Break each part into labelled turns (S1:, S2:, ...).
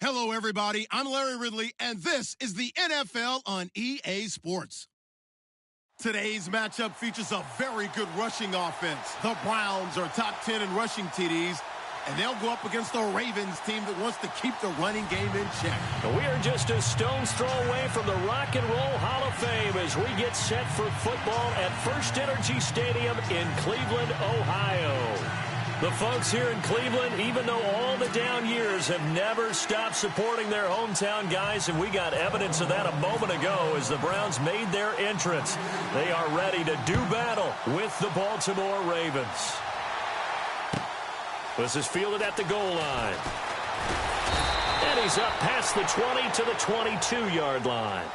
S1: Hello, everybody. I'm Larry Ridley, and this is the NFL on EA Sports. Today's matchup features a very good rushing offense. The Browns are top 10 in rushing TDs, and they'll go up against the Ravens team that wants to keep the running game in check.
S2: We are just a stone's throw away from the Rock and Roll Hall of Fame as we get set for football at First Energy Stadium in Cleveland, Ohio. The folks here in Cleveland, even though all the down years, have never stopped supporting their hometown guys, and we got evidence of that a moment ago as the Browns made their entrance. They are ready to do battle with the Baltimore Ravens. This is fielded at the goal line. And he's up past the 20 to the 22-yard line.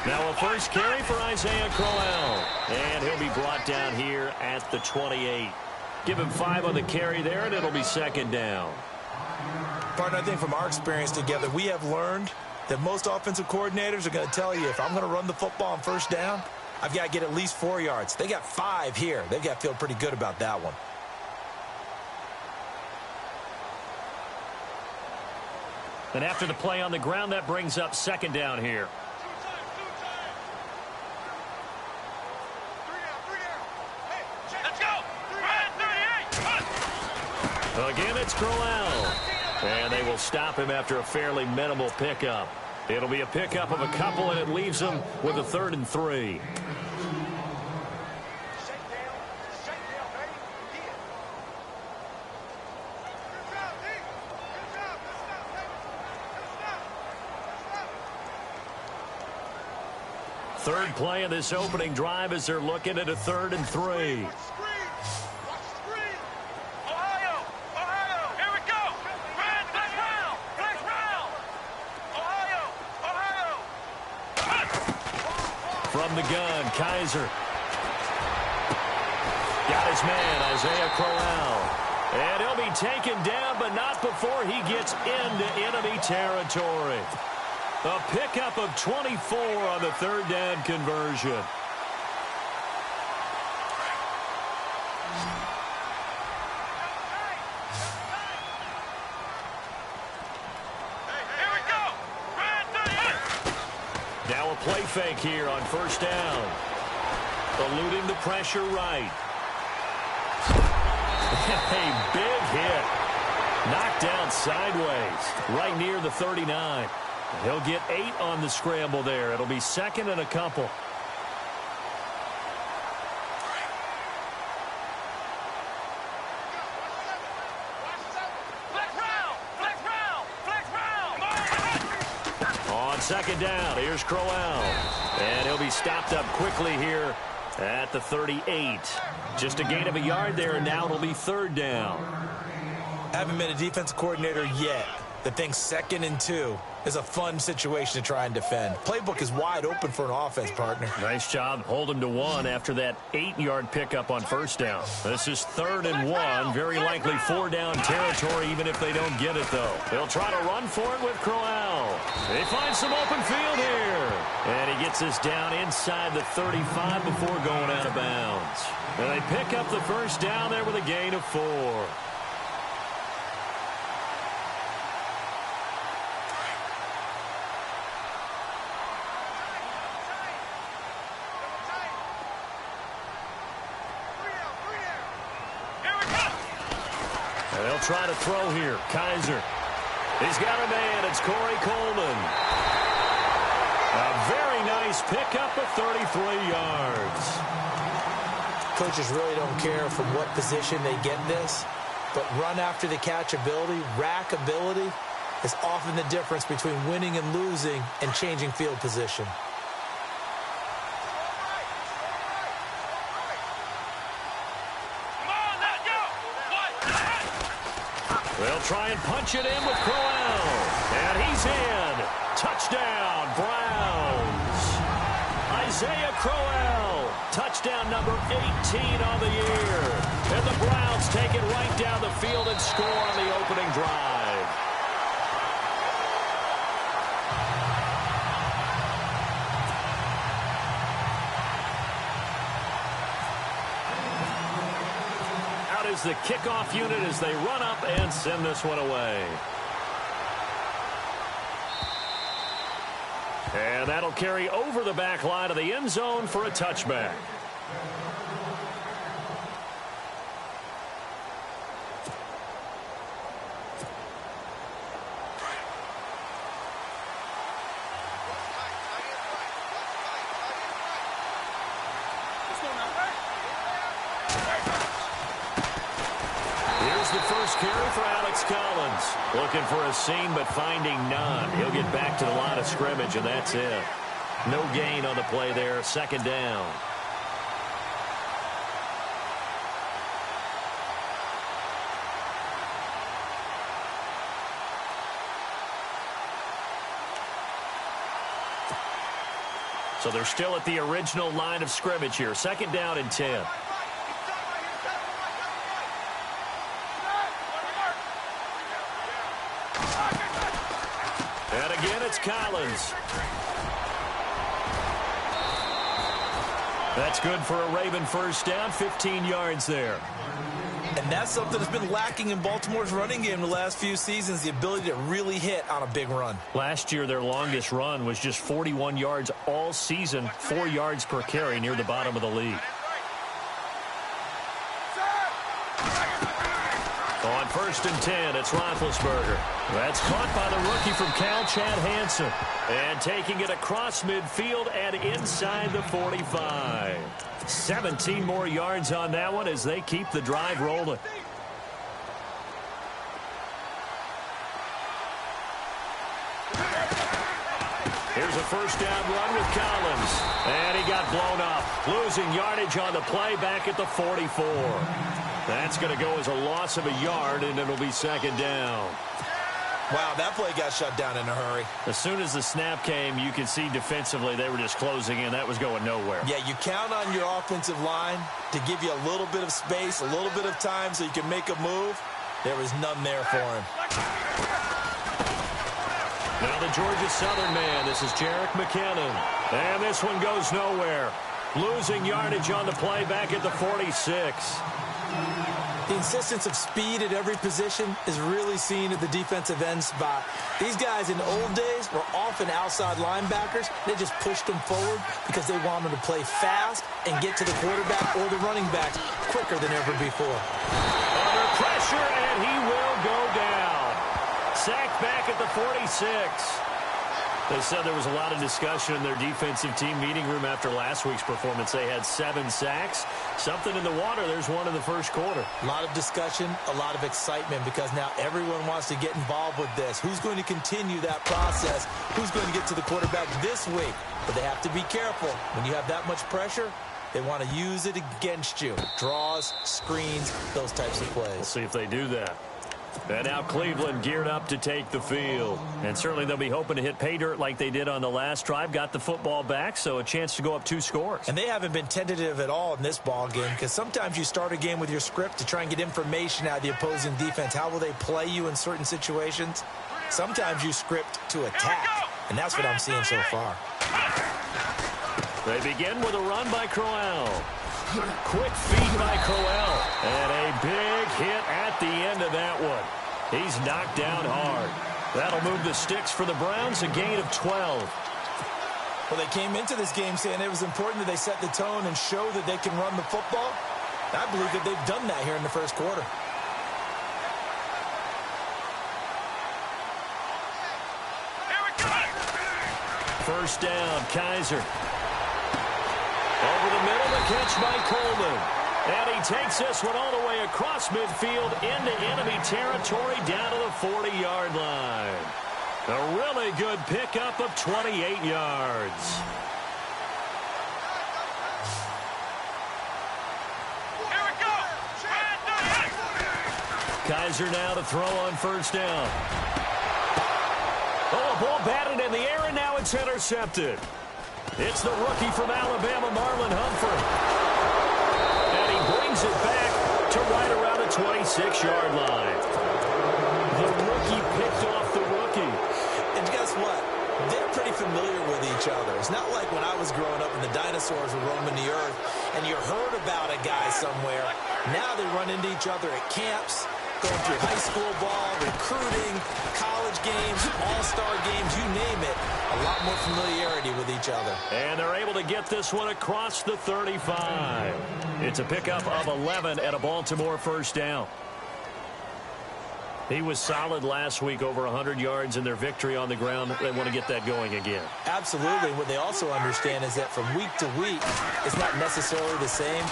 S2: Now a first carry for Isaiah Crowell. And he'll be brought down here at the 28. Give him 5 on the carry there, and it'll be second down.
S3: Partner, I think from our experience together, we have learned that most offensive coordinators are going to tell you, if I'm going to run the football on first down, I've got to get at least 4 yards. They got 5 here. They've got to feel pretty good about that one.
S2: And after the play on the ground, that brings up second down here. Again, it's Crowell. And they will stop him after a fairly minimal pickup. It'll be a pickup of a couple, and it leaves him with a 3rd and 3. Third play of this opening drive as they're looking at a 3rd and 3. From the gun, Kaiser. Got his man, Isaiah Crowell. And he'll be taken down, but not before he gets into enemy territory. A pickup of 24 on the 3rd down conversion. Now a play fake here on first down. Eluding the pressure right. A big hit. Knocked down sideways, right near the 39. He'll get 8 on the scramble there. It'll be 2nd and a couple. On 2nd down, here's Crowell. And he'll be stopped up quickly here at the 38. Just a gain of a yard there, and now it'll be 3rd down.
S3: Haven't been a defensive coordinator yet that thinks 2nd and 2 is a fun situation to try and defend. Playbook is wide open for an offense, partner.
S2: Nice job. Hold him to 1 after that 8-yard pickup on first down. This is 3rd and 1. Very likely 4-down territory, even if they don't get it, though. They'll try to run for it with Crowell. They find some open field here. And he gets this down inside the 35 before going out of bounds. And they pick up the first down there with a gain of 4. They'll try to throw here. Kaiser. He's got a man. It's Corey Coleman. A very nice pickup of 33 yards.
S3: Coaches really don't care from what position they get this, but run after the catch ability, rack ability, is often the difference between winning and losing and changing field position.
S2: They'll try and punch it in with Crowell. And he's in. Touchdown, Browns. Isaiah Crowell. Touchdown number 18 on the year. And the Browns take it right down the field and score on the opening drive. Out is the kickoff unit as they run up and send this one away. And that'll carry over the back line of the end zone for a touchback. Here's the first carry for Alex Collins. Looking for a seam, but finding none. He'll get back to the line of scrimmage, and that's it. No gain on the play there. Second down. So they're still at the original line of scrimmage here. Second down and 10. And again, it's Collins. That's good for a Raven first down, 15 yards there.
S3: And that's something that's been lacking in Baltimore's running game the last few seasons, the ability to really hit on a big run.
S2: Last year, their longest run was just 41 yards all season, 4 yards per carry near the bottom of the league. On first and 10, it's Roethlisberger. That's caught by the rookie from Cal, Chad Hansen. And taking it across midfield and inside the 45. 17 more yards on that one as they keep the drive rolling. Here's a first down run with Collins. And he got blown up. Losing yardage on the play back at the 44. That's going to go as a loss of a yard, and it'll be second down.
S3: Wow, that play got shut down in a hurry.
S2: As soon as the snap came, you could see defensively they were just closing in. That was going nowhere.
S3: Yeah, you count on your offensive line to give you a little bit of space, a little bit of time so you can make a move. There was none there for him.
S2: Now the Georgia Southern man. This is Jerick McKinnon. And this one goes nowhere. Losing yardage on the play back at the 46.
S3: The insistence of speed at every position is really seen at the defensive end spot. These guys in the old days were often outside linebackers. They just pushed them forward because they wanted to play fast and get to the quarterback or the running backs quicker than ever before.
S2: Under pressure, and he will go down. Sacked back at the 46. They said there was a lot of discussion in their defensive team meeting room after last week's performance. They had 7 sacks. Something in the water. There's one in the first quarter.
S3: A lot of discussion, a lot of excitement because now everyone wants to get involved with this. Who's going to continue that process? Who's going to get to the quarterback this week? But they have to be careful. When you have that much pressure, they want to use it against you. Draws, screens, those types of plays.
S2: We'll see if they do that. And now Cleveland geared up to take the field. And certainly they'll be hoping to hit pay dirt like they did on the last drive. Got the football back, so a chance to go up 2 scores.
S3: And they haven't been tentative at all in this ball game because sometimes you start a game with your script to try and get information out of the opposing defense. How will they play you in certain situations? Sometimes you script to attack, and that's what I'm seeing so far.
S2: They begin with a run by Crowell. Quick feed by Crowell. And a big hit at the end of that one. He's knocked down hard. That'll move the sticks for the Browns, a gain of 12.
S3: Well, they came into this game saying it was important that they set the tone and show that they can run the football. I believe that they've done that here in the first quarter.
S2: First down, Kaiser. Over the middle, the catch by Coleman. And he takes this one all the way across midfield into enemy territory down to the 40-yard line. A really good pickup of 28 yards.
S4: Here we go.
S2: Kaiser now to throw on first down. Oh, a ball batted in the air, and now it's intercepted. It's the rookie from Alabama, Marlon Humphrey. And he brings it back to right around the 26-yard line. The rookie picked off the rookie.
S3: And guess what? They're pretty familiar with each other. It's not like when I was growing up and the dinosaurs were roaming the earth and you heard about a guy somewhere. Now they run into each other at camps, going through high school ball, recruiting, college games, all-star games, you name it. A lot more familiarity with each other.
S2: And they're able to get this one across the 35. It's a pickup of 11 and a Baltimore first down. He was solid last week, over 100 yards in their victory on the ground. They want to get that going again.
S3: Absolutely. What they also understand is that from week to week, it's not necessarily the same,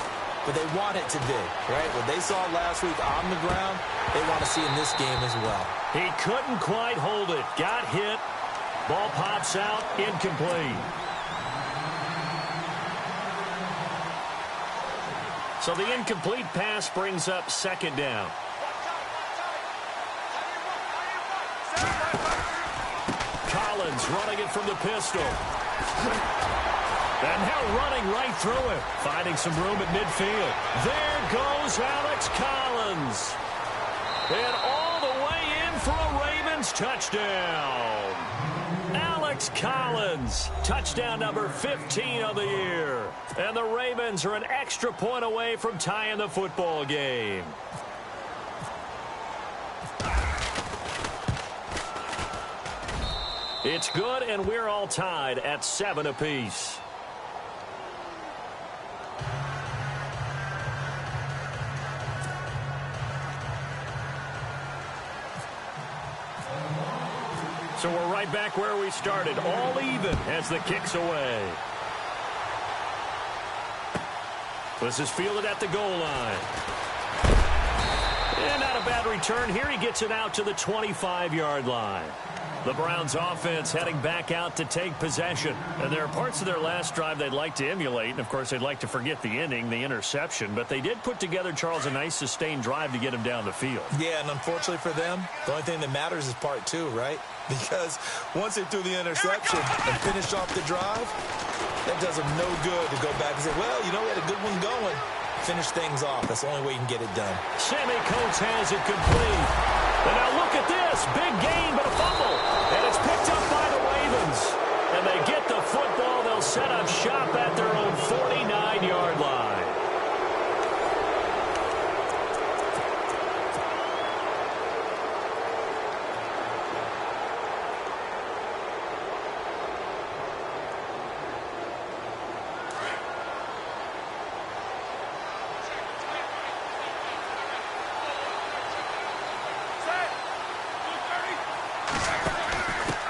S3: but they want it to be, right? What they saw last week on the ground, they want to see in this game as well.
S2: He couldn't quite hold it. Got hit. Ball pops out, incomplete. So the incomplete pass brings up second down. Collins running it from the pistol. And now running right through it. Finding some room at midfield. There goes Alex Collins. And all the way in for a Ravens touchdown. Alex Collins, touchdown number 15 of the year. And the Ravens are an extra point away from tying the football game. It's good, and we're all tied at 7 apiece. So we're right back where we started, all even as the kick's away. This is fielded at the goal line. And not a bad return here. He gets it out to the 25-yard line. The Browns offense heading back out to take possession. And there are parts of their last drive they'd like to emulate. And, of course, they'd like to forget the inning, the interception. But they did put together, Charles, a nice sustained drive to get him down the field.
S3: Yeah, and unfortunately for them, the only thing that matters is part two, right? Because once they threw the interception and finished off the drive, that does them no good to go back and say, well, you know, we had a good one going. Finish things off. That's the only way you can get it done.
S2: Sammy Coates has it complete. And now look at this. Big gain, but a fumble. And it's picked up by the Ravens. And they get the football. They'll set up shop at their own 49-yard line.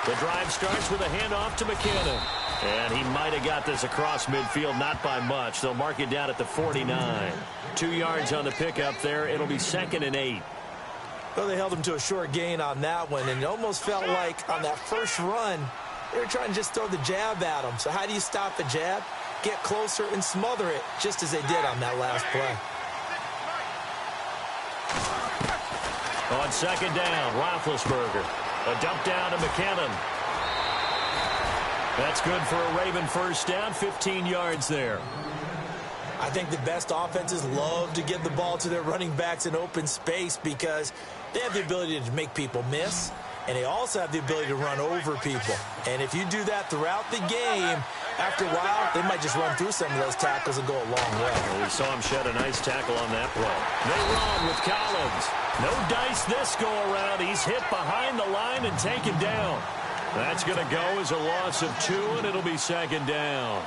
S2: The drive starts with a handoff to McKinnon. And he might have got this across midfield, not by much. They'll mark it down at the 49. 2 yards on the pickup there. It'll be 2nd and 8.
S3: Well, they held him to a short gain on that one, and it almost felt like on that first run, they were trying to just throw the jab at him. So how do you stop the jab? Get closer and smother it, just as they did on that last play.
S2: On 2nd down, Roethlisberger. A dump down to McKinnon. That's good for a Raven first down, 15 yards there.
S3: I think the best offenses love to give the ball to their running backs in open space because they have the ability to make people miss, and they also have the ability to run over people. And if you do that throughout the game, after a while, they might just run through some of those tackles and go a long way.
S2: Well, we saw him shed a nice tackle on that play. They run with Collins. No dice this go-around. He's hit behind the line and taken down. That's going to go as a loss of 2, and it'll be 2nd down.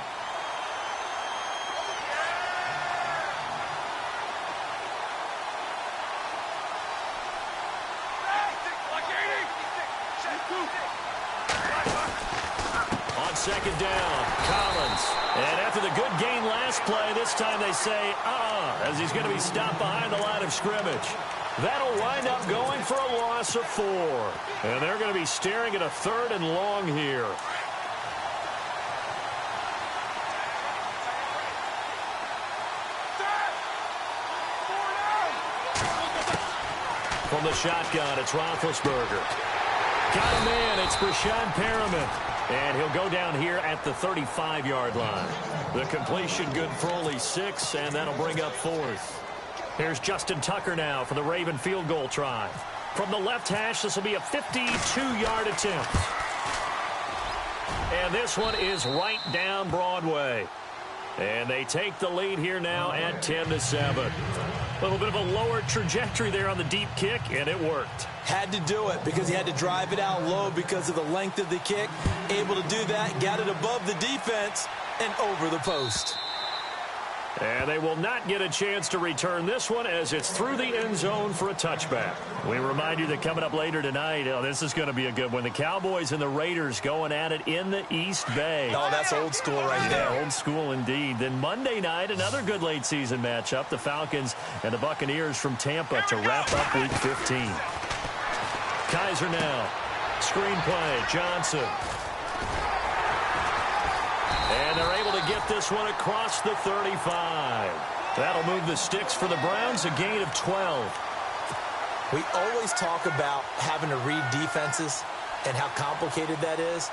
S2: On 2nd down, Collins. And after the good gain last play, this time they say, as he's going to be stopped behind the line of scrimmage. That'll wind up going for a loss of 4. And they're going to be staring at a 3rd and long here. From the shotgun, it's Roethlisberger. Got a man, it's Brashad Perriman. And he'll go down here at the 35-yard line. The completion good for only 6, and that'll bring up 4th. Here's Justin Tucker now for the Raven field goal try. From the left hash, this will be a 52-yard attempt. And this one is right down Broadway. And they take the lead here now at 10-7. A little bit of a lower trajectory there on the deep kick, and it worked.
S3: Had to do it because he had to drive it out low because of the length of the kick. Able to do that, got it above the defense and over the post.
S2: And they will not get a chance to return this one as it's through the end zone for a touchback. We remind you that coming up later tonight, this is going to be a good one. The Cowboys and the Raiders going at it in the East Bay.
S3: Oh, that's old school right there.
S2: Old school indeed. Then Monday night, another good late season matchup. The Falcons and the Buccaneers from Tampa to wrap up Week 15. Kaiser now. Screenplay, Johnson. And they're able to get this one across the 35. That'll move the sticks for the Browns, a gain of 12.
S3: We always talk about having to read defenses and how complicated that is.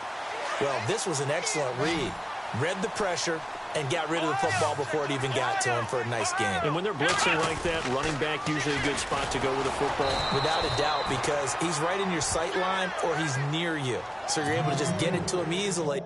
S3: Well, this was an excellent read. Read the pressure and got rid of the football before it even got to him for a nice gain.
S2: And when they're blitzing like that, running back usually a good spot to go with the football.
S3: Without a doubt, because he's right in your sight line or he's near you. So you're able to just get it to him easily.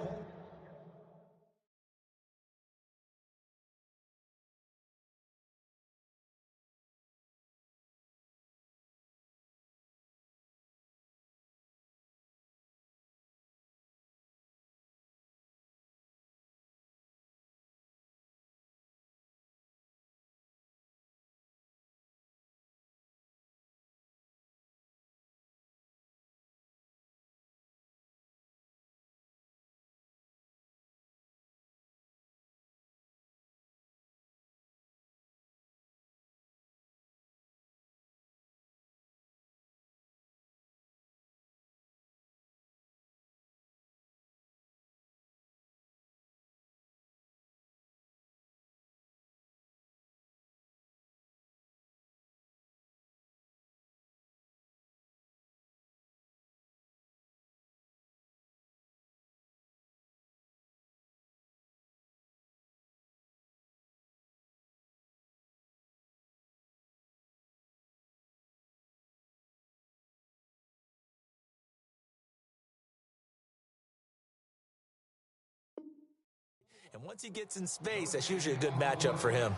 S3: And once he gets in space, that's usually a good matchup for him.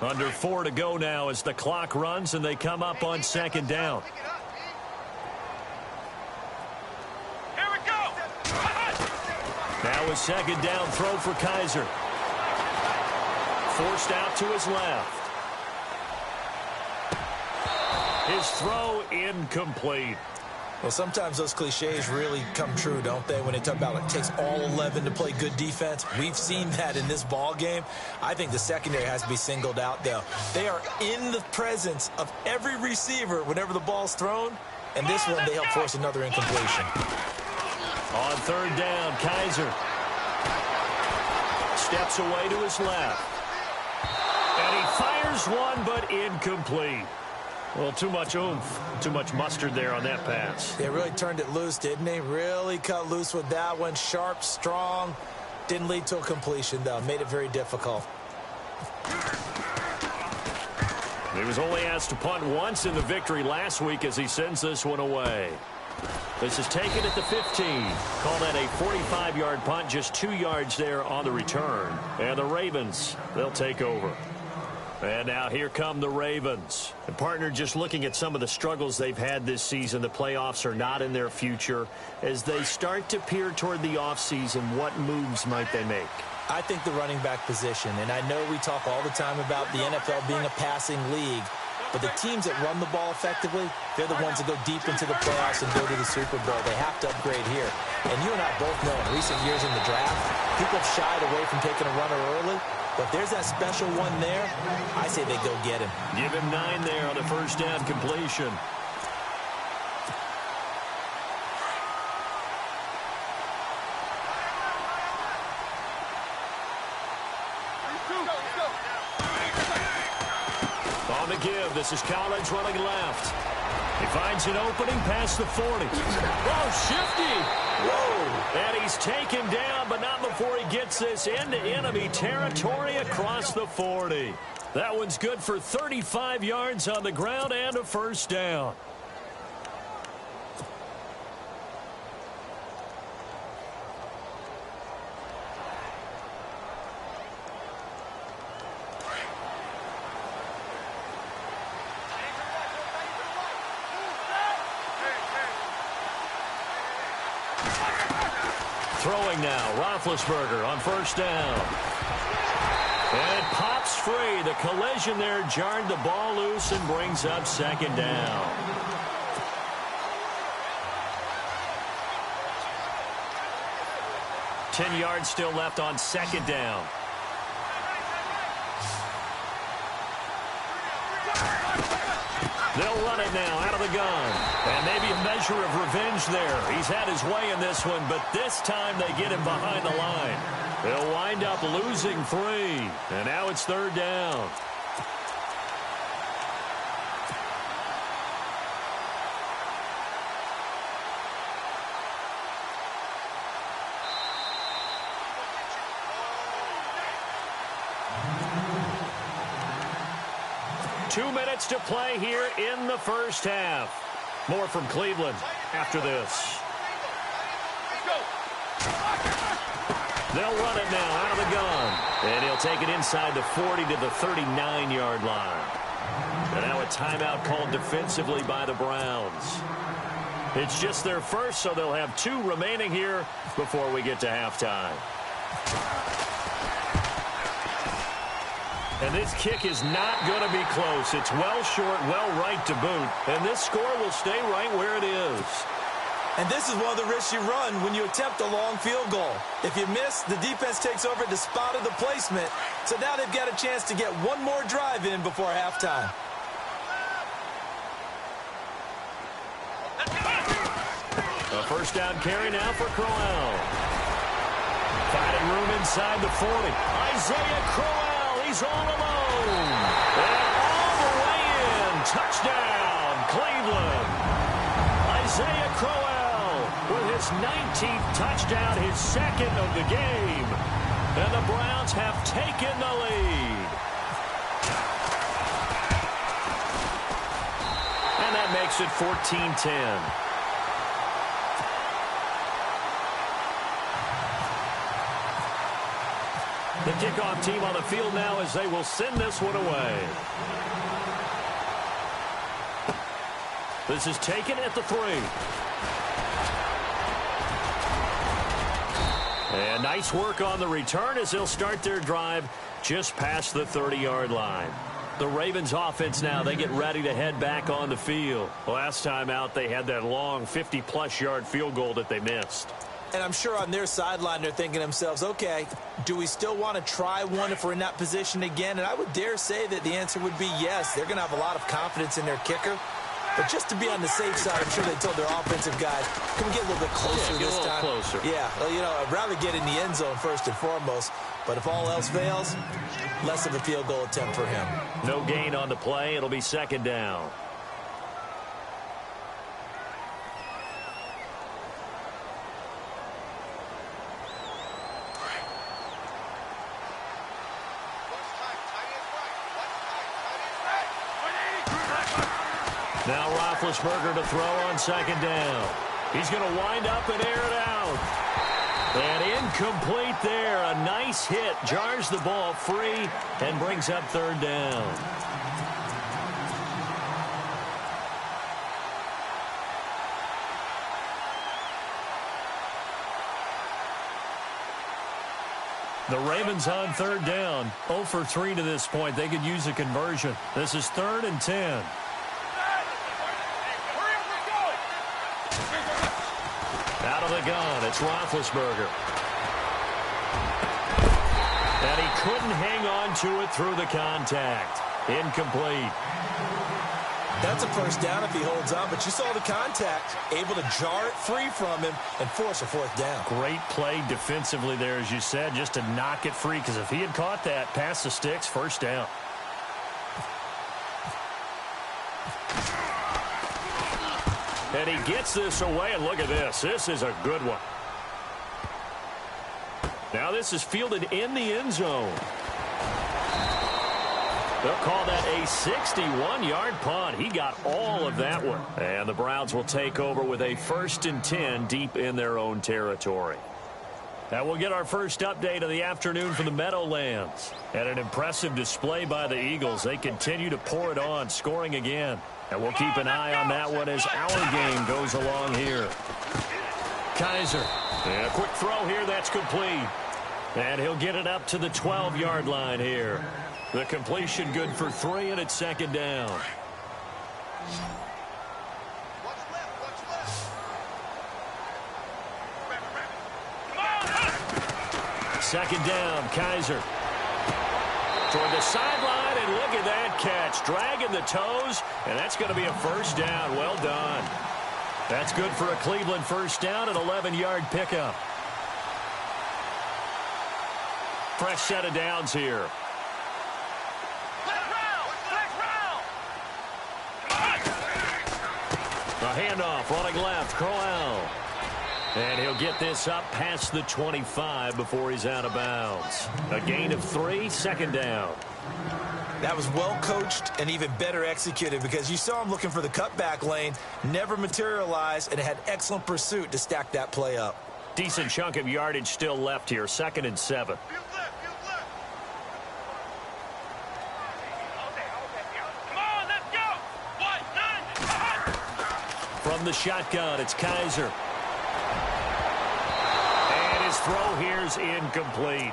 S2: Under 4 to go now as the clock runs and they come up on second down.
S4: Here we go.
S2: Now a second down throw for Kaiser. Forced out to his left. His throw incomplete.
S3: Well, sometimes those cliches really come true, don't they? When they talk about it takes all 11 to play good defense. We've seen that in this ball game. I think the secondary has to be singled out, though. They are in the presence of every receiver whenever the ball's thrown. And this one, they help force another incompletion.
S2: On third down, Kaiser steps away to his left. And he fires one, but incomplete. Well, too much oomph, too much mustard there on that pass.
S3: They really turned it loose, didn't they? Really cut loose with that one. Sharp, strong. Didn't lead to a completion, though. Made it very difficult.
S2: He was only asked to punt once in the victory last week as he sends this one away. This is taken at the 15. Call that a 45-yard punt, just 2 yards there on the return. And the Ravens, they'll take over. And now here come the Ravens. And partner, just looking at some of the struggles they've had this season, the playoffs are not in their future. As they start to peer toward the offseason, what moves might they make?
S3: I think the running back position, and I know we talk all the time about the NFL being a passing league, but the teams that run the ball effectively, they're the ones that go deep into the playoffs and go to the Super Bowl. They have to upgrade here. And you and I both know in recent years in the draft, people have shied away from taking a runner early. But if there's that special one there, I say they go get him.
S2: Give him 9 there on the first down completion. On the give. This is Collins running left. He finds an opening past the 40. Oh, shifty. Whoa. And he's taken down, but not before he gets this into enemy territory across the 40. That one's good for 35 yards on the ground and a first down. Throwing now, Roethlisberger on first down. And it pops free. The collision there jarred the ball loose and brings up second down. Ten yards still left on second down. They'll run it now out of the gun. And maybe a measure of revenge there. He's had his way in this one, but this time they get him behind the line. They'll wind up losing 3. And now it's third down. Two minutes to play here in the first half. More from Cleveland after this. They'll run it now out of the gun. And he'll take it inside the 40 to the 39-yard line. And now a timeout called defensively by the Browns. It's just their first, so they'll have 2 remaining here before we get to halftime. And this kick is not going to be close. It's well short, well right to boot. And this score will stay right where it is.
S3: And this is one of the risks you run when you attempt a long field goal. If you miss, the defense takes over at the spot of the placement. So now they've got a chance to get one more drive in before halftime.
S2: A first down carry now for Crowell. Finding room inside the 40. Isaiah Crowell, he's all alone. And all the way in. Touchdown, Cleveland. Isaiah Crowell with his 19th touchdown, his second of the game. And the Browns have taken the lead. And that makes it 14-10. The kickoff team on the field now as they will send this one away. This is taken at the 3. And nice work on the return as they'll start their drive just past the 30-yard line. The Ravens offense now, they get ready to head back on the field. Last time out, they had that long 50-plus yard field goal that they missed.
S3: And I'm sure on their sideline they're thinking to themselves, okay, do we still want to try one if we're in that position again? And I would dare say that the answer would be yes. They're going to have a lot of confidence in their kicker. But just to be on the safe side, I'm sure they told their offensive guys, can we get a little bit closer this time?
S2: Closer.
S3: Yeah, well, you know, I'd rather get in the end zone first and foremost. But if all else fails, less of a field goal attempt for him.
S2: No gain on the play. It'll be second down. Now Roethlisberger to throw on second down. He's going to wind up and air it out. And incomplete there. A nice hit. Jars the ball free and brings up third down. The Ravens on third down. 0 for 3 to this point. They could use a conversion. This is 3rd and 10. Out of the gun, it's Roethlisberger. And he couldn't hang on to it through the contact. Incomplete.
S3: That's a first down if he holds on, but you saw the contact. Able to jar it free from him and force a fourth down.
S2: Great play defensively there, as you said, just to knock it free, because if he had caught that, past the sticks, first down. And he gets this away, and look at this. This is a good one. Now this is fielded in the end zone. They'll call that a 61-yard punt. He got all of that one. And the Browns will take over with a 1st and 10 deep in their own territory. Now we'll get our first update of the afternoon from the Meadowlands. And an impressive display by the Eagles. They continue to pour it on, scoring again. And we'll keep an eye on that one as our game goes along here. Kaiser. And a quick throw here, that's complete. And he'll get it up to the 12-yard line here. The completion good for 3, and it's 2nd down. Second down, Kaiser. Toward the sideline, and look at that catch. Dragging the toes, and that's going to be a 1st down. Well done. That's good for a Cleveland 1st down, an 11-yard pickup. Fresh set of downs here. A handoff running left, Crowell. And he'll get this up past the 25 before he's out of bounds. A gain of 3, 2nd down.
S3: That was well coached and even better executed because you saw him looking for the cutback lane, never materialized, and had excellent pursuit to stack that play up.
S2: Decent chunk of yardage still left here, 2nd and 7. From the shotgun, it's Kaiser. And his throw here's incomplete.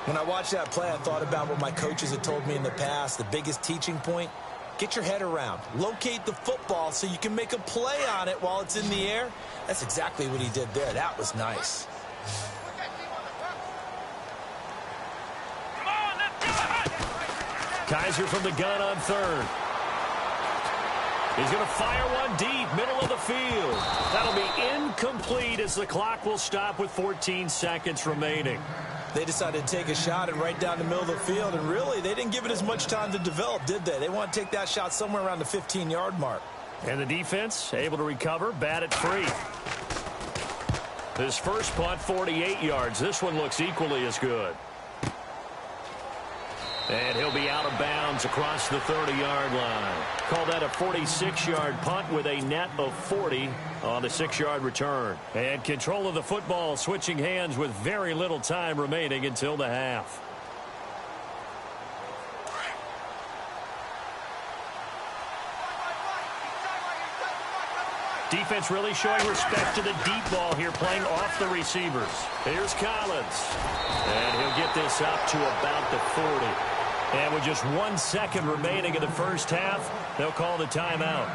S3: When I watched that play, I thought about what my coaches had told me in the past. The biggest teaching point, get your head around. Locate the football so you can make a play on it while it's in the air. That's exactly what he did there. That was nice.
S2: Kaiser from the gun on 3rd. He's going to fire one deep, middle of the field. That'll be incomplete as the clock will stop with 14 seconds remaining.
S3: They decided to take a shot and right down the middle of the field, and really, they didn't give it as much time to develop, did they? They want to take that shot somewhere around the 15-yard mark.
S2: And the defense able to recover, bat it free. His first punt, 48 yards. This one looks equally as good. And he'll be out of bounds across the 30-yard line. Call that a 46-yard punt with a net of 40 on the 6-yard return. And control of the football switching hands with very little time remaining until the half. Defense really showing respect to the deep ball here, playing off the receivers. Here's Collins. And he'll get this up to about the 40. And with just 1 second remaining in the first half, they'll call the timeout.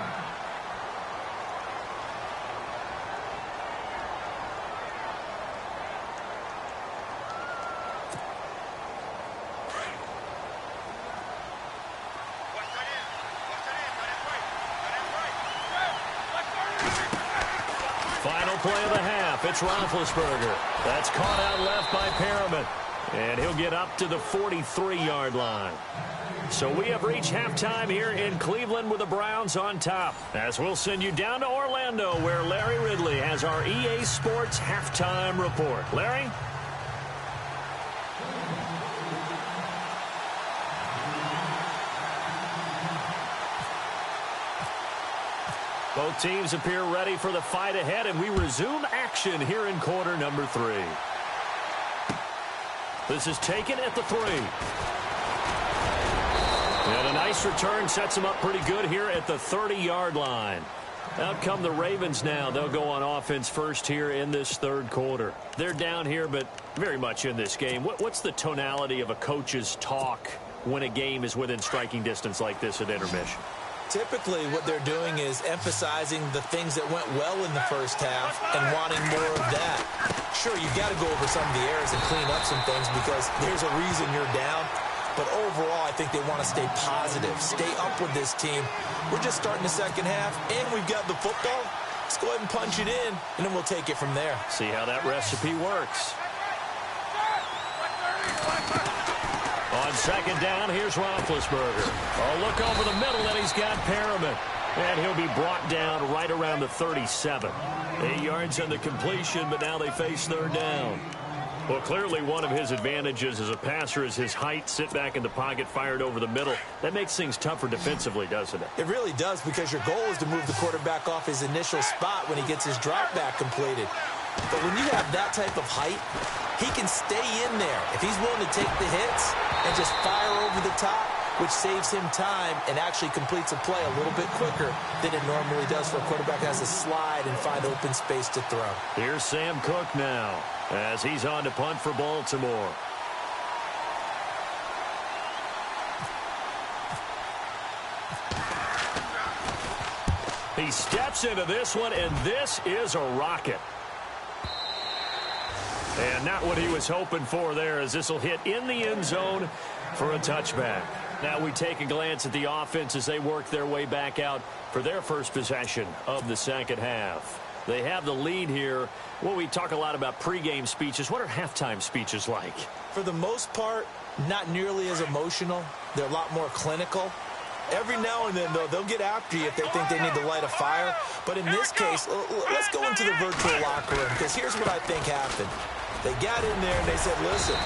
S2: Final play of the half. It's Roethlisberger. That's caught out left by Perriman. And he'll get up to the 43-yard line. So we have reached halftime here in Cleveland with the Browns on top. As we'll send you down to Orlando where Larry Ridley has our EA Sports halftime report. Larry? Both teams appear ready for the fight ahead, and we resume action here in quarter number 3. This is taken at the 3. And a nice return sets them up pretty good here at the 30-yard line. Out come the Ravens now. They'll go on offense first here in this 3rd quarter. They're down here, but very much in this game. What's the tonality of a coach's talk when a game is within striking distance like this at intermission?
S3: Typically, what they're doing is emphasizing the things that went well in the first half and wanting more of that. Sure, you've got to go over some of the errors and clean up some things because there's a reason you're down. But overall, I think they want to stay positive, stay up with this team. We're just starting the second half, and we've got the football. Let's go ahead and punch it in, and then we'll take it from there.
S2: See how that recipe works. On second down, here's Roethlisberger. Oh, look over the middle, and he's got Perriman. And he'll be brought down right around the 37. 8 yards on the completion, but now they face third down. Well, clearly one of his advantages as a passer is his height. Sit back in the pocket, fired over the middle. That makes things tougher defensively, doesn't it?
S3: It really does, because your goal is to move the quarterback off his initial spot when he gets his drop back completed. But when you have that type of height, he can stay in there if he's willing to take the hits and just fire over the top, which saves him time and actually completes a play a little bit quicker than it normally does for a quarterback that has to slide and find open space to throw.
S2: Here's Sam Cook now as he's on to punt for Baltimore. He steps into this one, and this is a rocket. And not what he was hoping for there, as this will hit in the end zone for a touchback. Now we take a glance at the offense as they work their way back out for their first possession of the second half. They have the lead here. Well, we talk a lot about pregame speeches. What are halftime speeches like?
S3: For the most part, not nearly as emotional. They're a lot more clinical. Every now and then, though, they'll get after you if they think they need to light a fire. But in this case, let's go into the virtual locker room, because here's what I think happened. They got in there and they said, listen,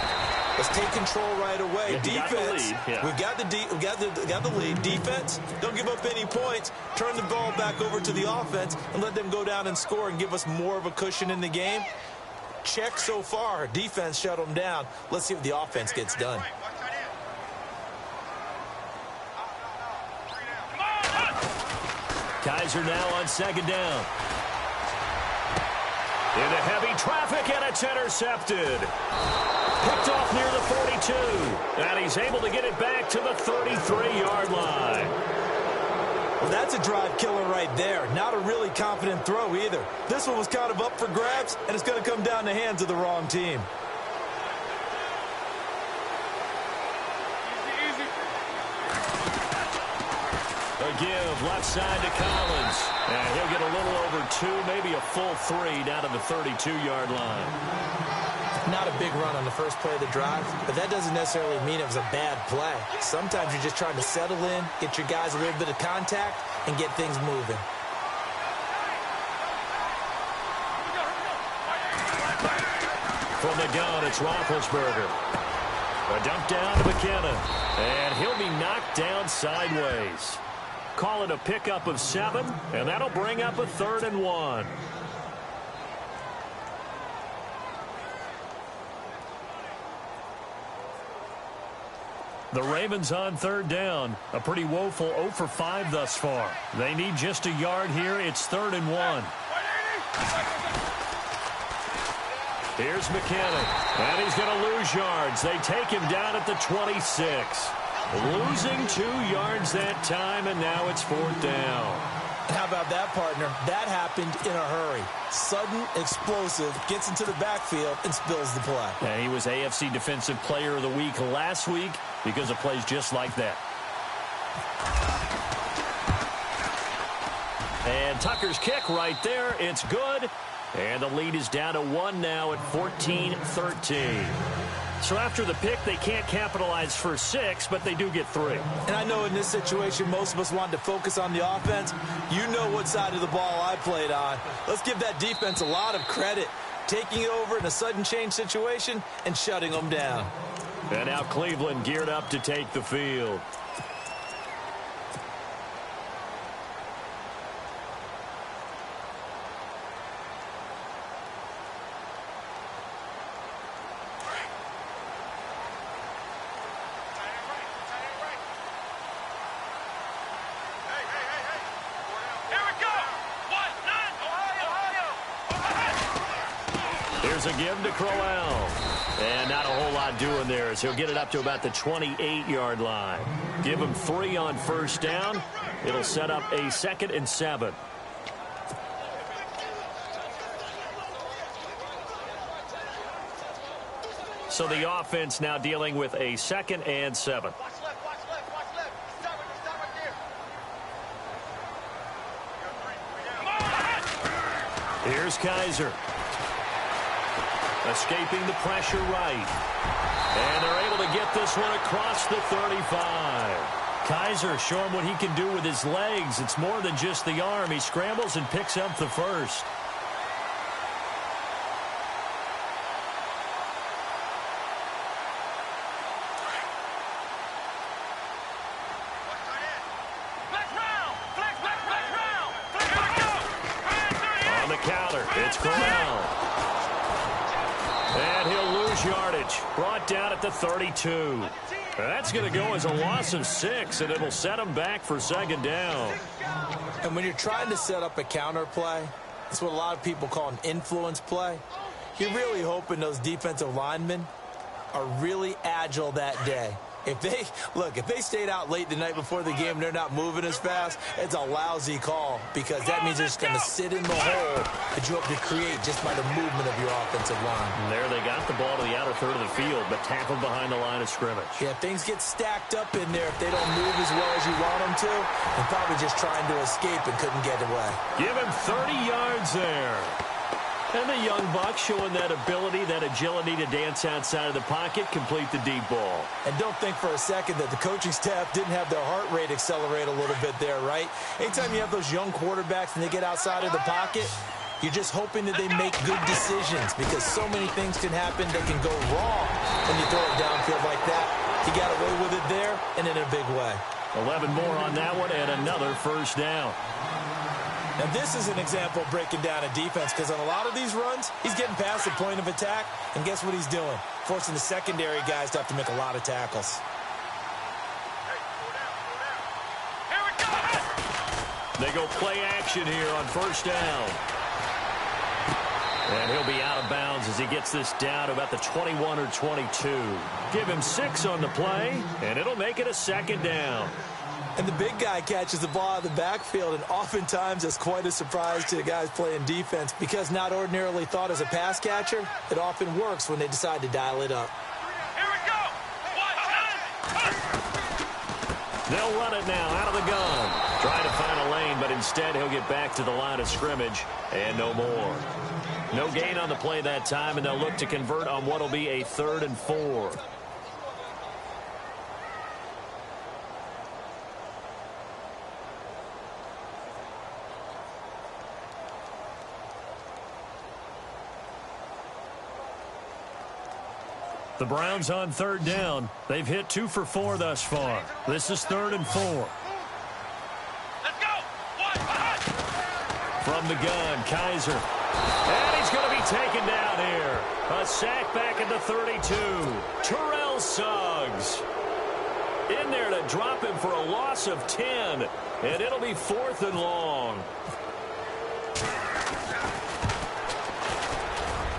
S3: let's take control right away. Defense, we've got the lead. Defense, don't give up any points. Turn the ball back over to the offense and let them go down and score and give us more of a cushion in the game. Check so far. Defense shut them down. Let's see if the offense gets done.
S2: Kaiser now on second down. Into heavy traffic, and it's intercepted. Picked off near the 42. And he's able to get it back to the 33-yard line.
S3: Well, that's a drive killer right there. Not a really confident throw either. This one was kind of up for grabs, and it's going to come down the hands of the wrong team.
S2: A give left side to Collins. And he'll get a little over 2, maybe a full 3 down to the 32-yard line.
S3: Not a big run on the first play of the drive, but that doesn't necessarily mean it was a bad play. Sometimes you're just trying to settle in, get your guys a little bit of contact, and get things moving.
S2: From the gun, it's Roethlisberger. A dump down to McKinnon. And he'll be knocked down sideways. Call it a pickup of 7, and that'll bring up a 3rd and 1. The Ravens on third down. A pretty woeful 0 for 5 thus far. They need just a yard here. It's 3rd and 1. Here's McKinnon, and he's going to lose yards. They take him down at the 26. Losing 2 yards that time, and now it's 4th down.
S3: How about that, partner? That happened in a hurry. Sudden, explosive, gets into the backfield, and spills the play.
S2: And he was AFC Defensive Player of the Week last week because of plays just like that. And Tucker's kick right there. It's good. And the lead is down to 1 now at 14-13. So after the pick, they can't capitalize for 6, but they do get 3.
S3: And I know in this situation, most of us wanted to focus on the offense. You know what side of the ball I played on. Let's give that defense a lot of credit, taking over in a sudden change situation and shutting them down.
S2: And now Cleveland geared up to take the field. A give to Crowell. And not a whole lot doing there as he'll get it up to about the 28-yard line. Give him 3 on first down. It'll set up a 2nd and 7. So the offense now dealing with a 2nd and 7. Here's Kaiser. Escaping the pressure right. And they're able to get this one across the 35. Kaiser showing what he can do with his legs. It's more than just the arm. He scrambles and picks up the first. On the counter, it's Corral. And he'll lose yardage. Brought down at the 32. That's going to go as a loss of 6, and it'll set him back for second down.
S3: And when you're trying to set up a counter play, it's what a lot of people call an influence play. You're really hoping those defensive linemen are really agile that day. If they stayed out late the night before the game and they're not moving as fast, it's a lousy call because that means they're just going to sit in the hole that you hope to create just by the movement of your offensive line.
S2: And there they got the ball to the outer third of the field, but tackled behind the line of scrimmage.
S3: Yeah, things get stacked up in there if they don't move as well as you want them to. And probably just trying to escape and couldn't get away.
S2: Give him 30 yards there. And the young buck showing that ability, that agility to dance outside of the pocket, complete the deep ball.
S3: And don't think for a second that the coaching staff didn't have their heart rate accelerate a little bit there, right? Anytime you have those young quarterbacks and they get outside of the pocket, you're just hoping that they make good decisions because so many things can happen that can go wrong when you throw it downfield like that. He got away with it there and in a big way.
S2: 11 more on that one and another first down.
S3: And this is an example of breaking down a defense because on a lot of these runs, he's getting past the point of attack, and guess what he's doing? Forcing the secondary guys to have to make a lot of tackles.
S2: They go play action here on first down. And he'll be out of bounds as he gets this down to about the 21 or 22. Give him 6 on the play, and it'll make it a second down.
S3: And the big guy catches the ball out of the backfield, and oftentimes it's quite a surprise to the guys playing defense because not ordinarily thought as a pass catcher, it often works when they decide to dial it up.
S4: Here we go.
S2: They'll run it now out of the gun. Trying to find a lane, but instead he'll get back to the line of scrimmage and no more. No gain on the play that time, and they'll look to convert on what will be a 3rd and 4. The Browns on 3rd down. They've hit 2 for 4 thus far. This is 3rd and 4.
S4: Let's go.
S2: From the gun, Kaiser. And he's going to be taken down here. A sack back at the 32. Terrell Suggs in there to drop him for a loss of 10. And it'll be 4th and long.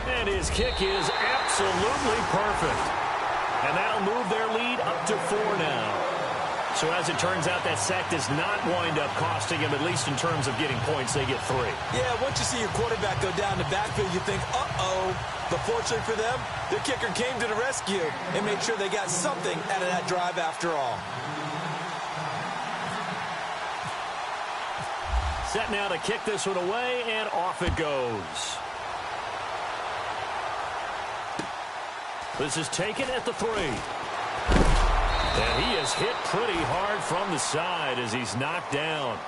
S2: And his kick is absolutely perfect. And that'll move their lead up to 4 now. So as it turns out, that sack does not wind up costing him, at least in terms of getting points. They get 3.
S3: Yeah, once you see your quarterback go down the backfield, you think, uh-oh. But fortunately for them, their kicker came to the rescue and made sure they got something out of that drive after all.
S2: Set now to kick this one away, and off it goes. This is taken at the 3. And he is hit pretty hard from the side as he's knocked down.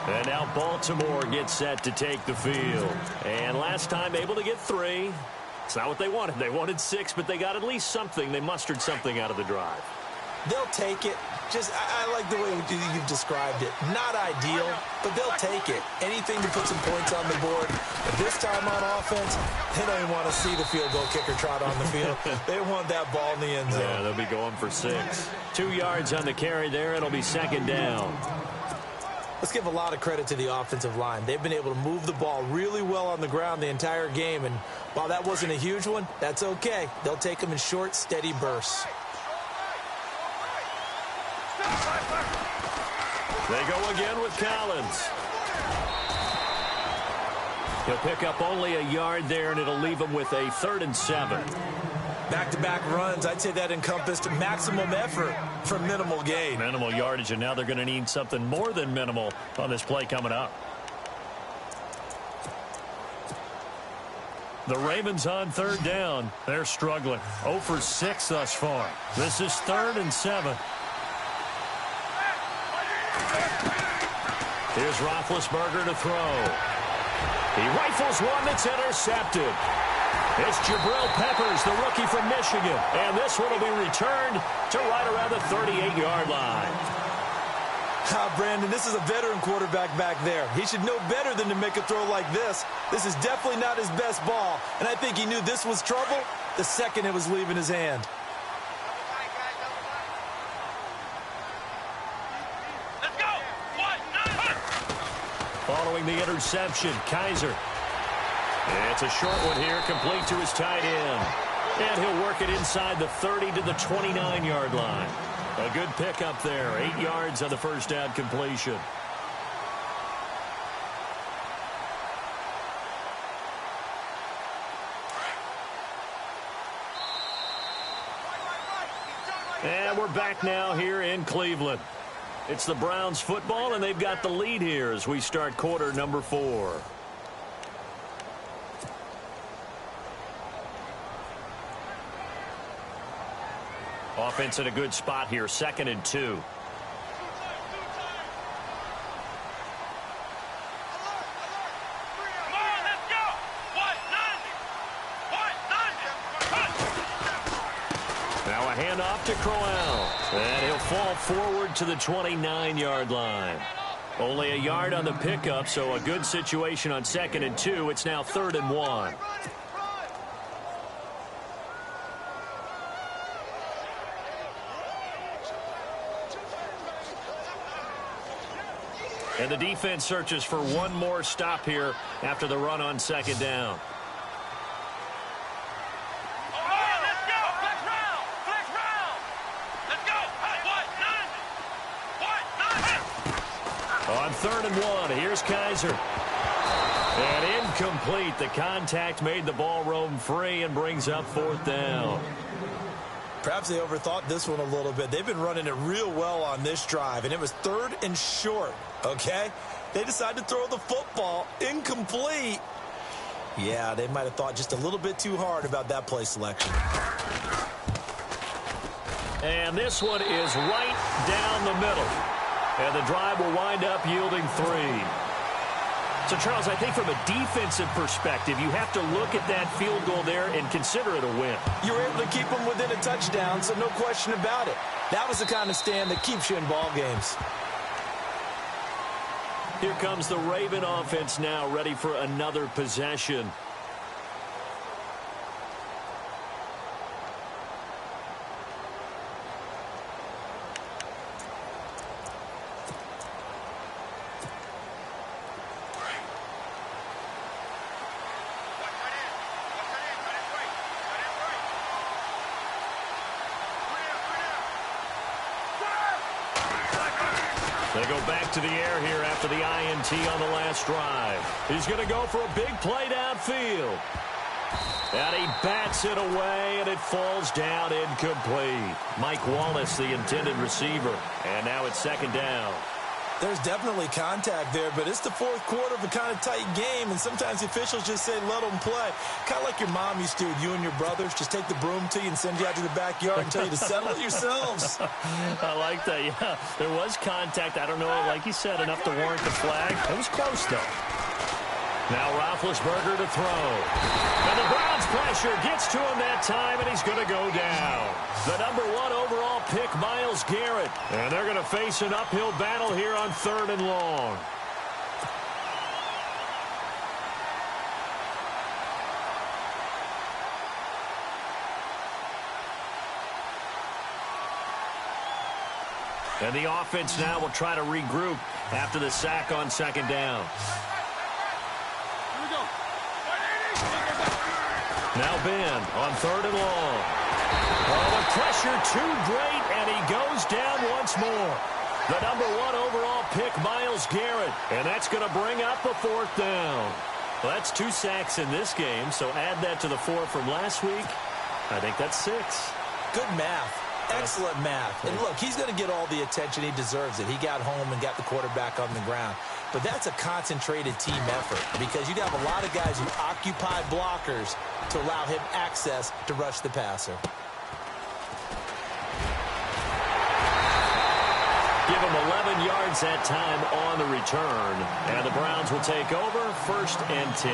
S2: And now Baltimore gets set to take the field. And last time able to get 3. It's not what they wanted. They wanted 6, but they got at least something. They mustered something out of the drive.
S3: They'll take it. I like the way you've described it. Not ideal, but they'll take it. Anything to put some points on the board. But this time on offense, they don't even want to see the field goal kicker trot on the field. They want that ball in the end zone.
S2: Yeah, they'll be going for 6. 2 yards on the carry there. It'll be 2nd down.
S3: Let's give a lot of credit to the offensive line. They've been able to move the ball really well on the ground the entire game. And while that wasn't a huge one, that's okay. They'll take them in short, steady bursts.
S2: They go again with Collins. He'll pick up only a yard there, and it'll leave him with a 3rd and 7.
S3: Back-to-back runs, I'd say that encompassed maximum effort for minimal gain.
S2: Minimal yardage, and now they're going to need something more than minimal on this play coming up. The Ravens on 3rd down. They're struggling. 0 for 6 thus far. This is 3rd and 7. Here's Roethlisberger to throw. He rifles one that's intercepted. It's Jabril Peppers, the rookie from Michigan. And this one will be returned to right around the 38-yard line.
S3: Brandon, this is a veteran quarterback back there. He should know better than to make a throw like this. This is definitely not his best ball. And I think he knew this was trouble the second it was leaving his hand.
S4: Let's go.
S2: Following the interception, Kaiser. It's a short one here, complete to his tight end. And he'll work it inside the 30 to the 29-yard line. A good pickup there, 8 yards on the first down completion. And we're back now here in Cleveland. It's the Browns football, and they've got the lead here as we start quarter number 4. Offense in a good spot here, 2nd and 2.
S4: Come on, let's go.
S2: Now a handoff to Crowell. And he'll fall forward to the 29-yard line. Only a yard on the pickup, so a good situation on 2nd and 2. It's now 3rd and 1. And the defense searches for one more stop here after the run on 2nd down.
S4: Let's go. Flex round. Let's go.
S2: On 3rd and 1, here's Kaiser. And incomplete. The contact made the ball roam free and brings up 4th down.
S3: Perhaps they overthought this one a little bit. They've been running it real well on this drive, and it was 3rd and short, okay? They decided to throw the football incomplete. Yeah, they might have thought just a little bit too hard about that play selection.
S2: And this one is right down the middle. And the drive will wind up yielding 3. So, Charles, I think from a defensive perspective, you have to look at that field goal there and consider it a win.
S3: You were able to keep them within a touchdown, so no question about it. That was the kind of stand that keeps you in ball games.
S2: Here comes the Raven offense now, ready for another possession. They go back to the air here after the INT on the last drive. He's going to go for a big play downfield. And he bats it away, and it falls down incomplete. Mike Wallace, the intended receiver. And now it's 2nd down.
S3: There's definitely contact there, but it's the 4th quarter of a kind of tight game, and sometimes the officials just say, let them play. Kind of like your mom used to, you and your brothers, just take the broom to you and send you out to the backyard and tell you to settle it yourselves.
S2: I like that, yeah. There was contact. I don't know, like you said, enough to warrant the flag. It was close, though. Now Roethlisberger to throw. And the Browns pressure gets to him that time, and he's going to go down. The number 1 overall pick, Myles Garrett. And they're going to face an uphill battle here on 3rd and long. And the offense now will try to regroup after the sack on 2nd down. Now Ben on 3rd and long. Oh, the pressure too great, and he goes down once more. The number 1 overall pick, Myles Garrett. And that's going to bring up a 4th down. Well, that's 2 sacks in this game, so add that to the 4 from last week. I think that's 6.
S3: Good math. Excellent math. And look, he's going to get all the attention. He deserves it. He got home and got the quarterback on the ground. But that's a concentrated team effort because you have a lot of guys who occupy blockers to allow him access to rush the passer.
S2: Give them 11 yards that time on the return. And the Browns will take over 1st and 10.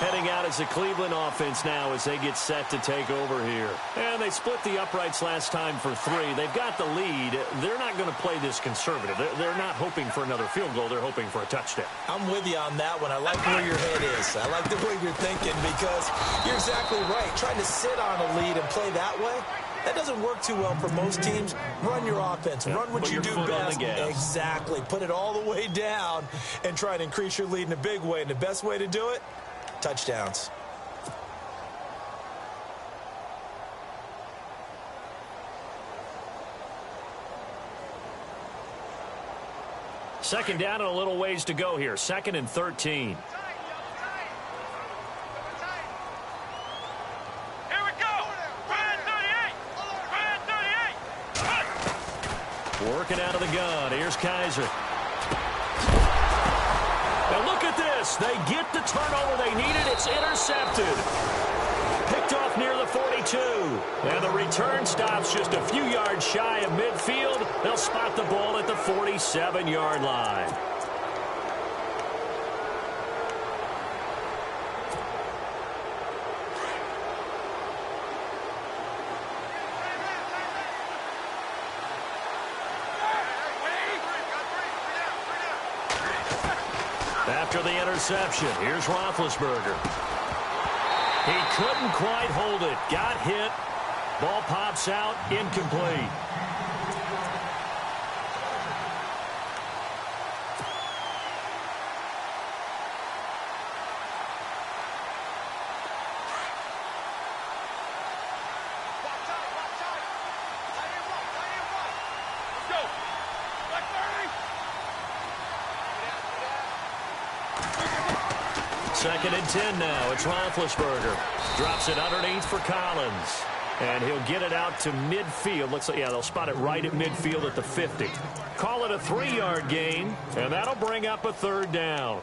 S2: Heading out as the Cleveland offense now as they get set to take over here. And they split the uprights last time for 3. They've got the lead. They're not going to play this conservative. They're not hoping for another field goal. They're hoping for a touchdown.
S3: I'm with you on that one. I like where your head is. I like the way you're thinking because you're exactly right. Trying to sit on a lead and play that way, that doesn't work too well for most teams. Run your offense. Run what you do best. Exactly. Put it all the way down and try to increase your lead in a big way. And the best way to do it, touchdowns.
S2: Second down and a little ways to go here. 2nd and 13. Working out of the gun. Here's Kaiser. And look at this. They get the turnover they needed. It's intercepted. Picked off near the 42. And the return stops just a few yards shy of midfield. They'll spot the ball at the 47-yard line. After the interception, here's Roethlisberger. He couldn't quite hold it. Got hit. Ball pops out. Incomplete. Second and 10 now. It's Roethlisberger. Drops it underneath for Collins. And he'll get it out to midfield. Looks like, yeah, they'll spot it right at midfield at the 50. Call it a 3-yard gain, and that'll bring up a 3rd down.